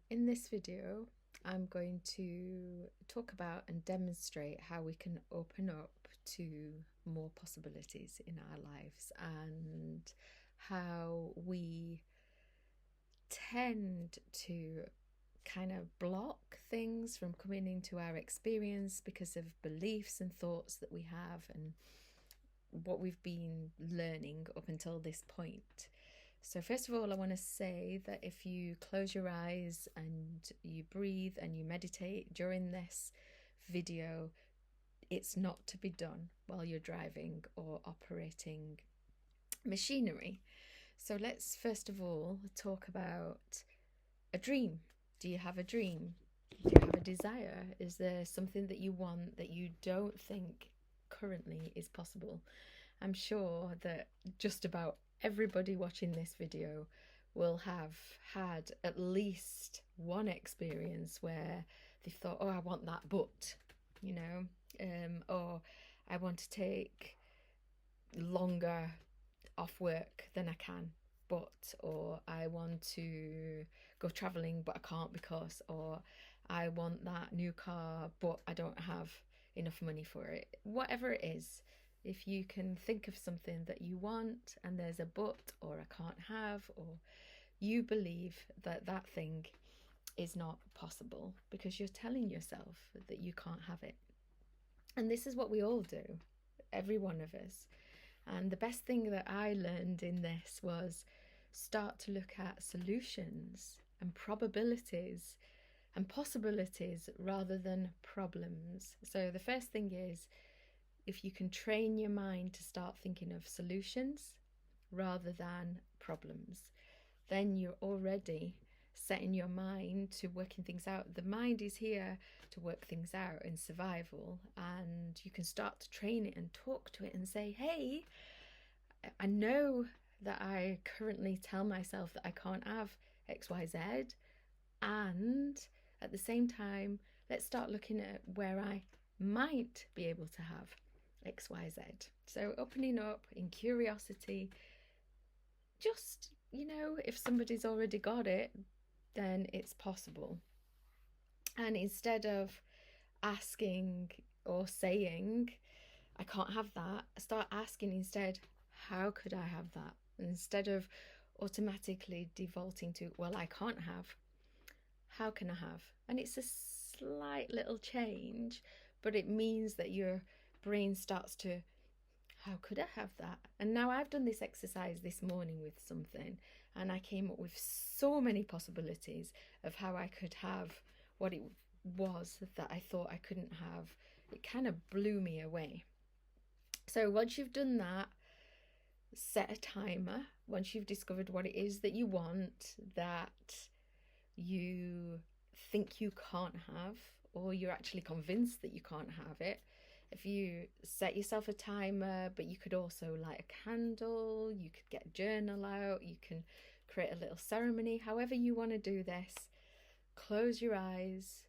In this video, I'm going to talk about and demonstrate how we can open up to more possibilities in our lives and how we tend to kind of block things from coming into our experience because of beliefs and thoughts that we have and what we've been learning up until this point. So first of all, I want to say that if you close your eyes and you breathe and you meditate during this video, it's not to be done while you're driving or operating machinery. So let's first of all talk about a dream. Do you have a dream? Do you have a desire? Is there something that you want that you don't think currently is possible? I'm sure that just about everybody watching this video will have had at least one experience where they thought, oh, I want that, but, or I want to take longer off work than I can, or I want to go traveling, but I can't because, or I want that new car, but I don't have enough money for it. Whatever it is, if you can think of something that you want and there's a but or I can't have, or you believe that that thing is not possible because you're telling yourself that you can't have it. And this is what we all do, every one of us. And the best thing that I learned in this was start to look at solutions and probabilities and possibilities rather than problems. So the first thing is, if you can train your mind to start thinking of solutions rather than problems, then you're already setting your mind to working things out. The mind is here to work things out in survival, and you can start to train it and talk to it and say, hey, I know that I currently tell myself that I can't have XYZ, and at the same time, let's start looking at where I might be able to have XYZ. So opening up in curiosity, just, if somebody's already got it, then it's possible. And instead of asking or saying, I can't have that, start asking instead, how could I have that? Instead of automatically defaulting to, well, I can't have, how can I have? And it's a slight little change, but it means that your brain starts to, how could I have that? And now I've done this exercise this morning with something, and I came up with so many possibilities of how I could have what it was that I thought I couldn't have. It kind of blew me away. So once you've done that, set a timer. Once you've discovered what it is that you want, that you think you can't have, or you're actually convinced that you can't have it, if you set yourself a timer, but you could also light a candle, you could get a journal out, you can create a little ceremony, however you want to do this. Close your eyes,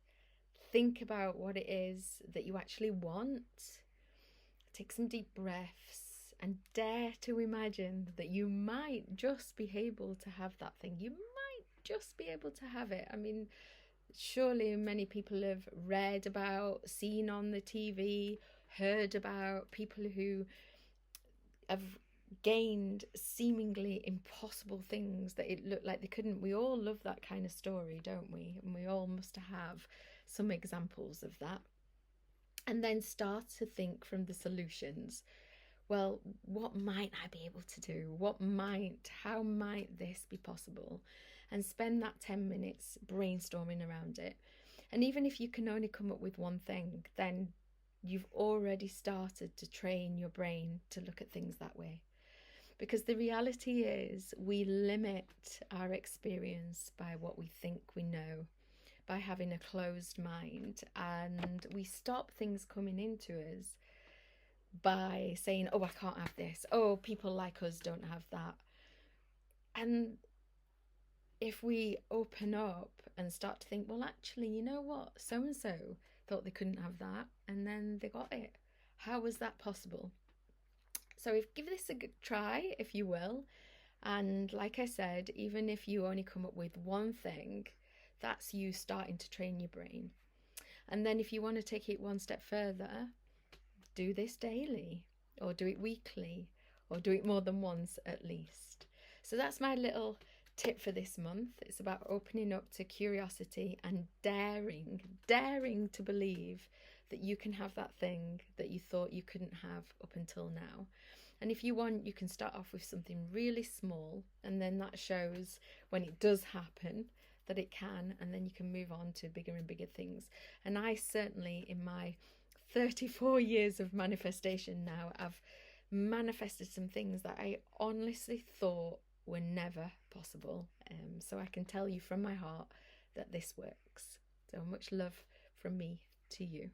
think about what it is that you actually want, take some deep breaths, and dare to imagine that you might just be able to have that thing. You might just be able to have it. I mean, surely many people have read about, seen on the TV, heard about people who have gained seemingly impossible things that it looked like they couldn't. We all love that kind of story, don't we? And we all must have some examples of that. And then start to think from the solutions. Well, what might I be able to do? How might this be possible? And spend that 10 minutes brainstorming around it. And even if you can only come up with one thing, then you've already started to train your brain to look at things that way. Because the reality is we limit our experience by what we think we know, by having a closed mind, and we stop things coming into us by saying, oh, I can't have this. Oh, people like us don't have that. And if we open up and start to think, well, actually, you know what? So-and-so thought they couldn't have that, and then they got it. How was that possible? So give this a good try, if you will. And like I said, even if you only come up with one thing, That's you starting to train your brain. And then if you want to take it one step further, do this daily, or do it weekly, or do it more than once at least. So that's my little tip for this month. It's about opening up to curiosity and daring to believe that you can have that thing that you thought you couldn't have up until now. And if you want, you can start off with something really small, and then that shows when it does happen that it can, and then you can move on to bigger and bigger things. And I certainly, in my 34 years of manifestation now, I've manifested some things that I honestly thought were never possible. So I can tell you from my heart that this works. So much love from me to you.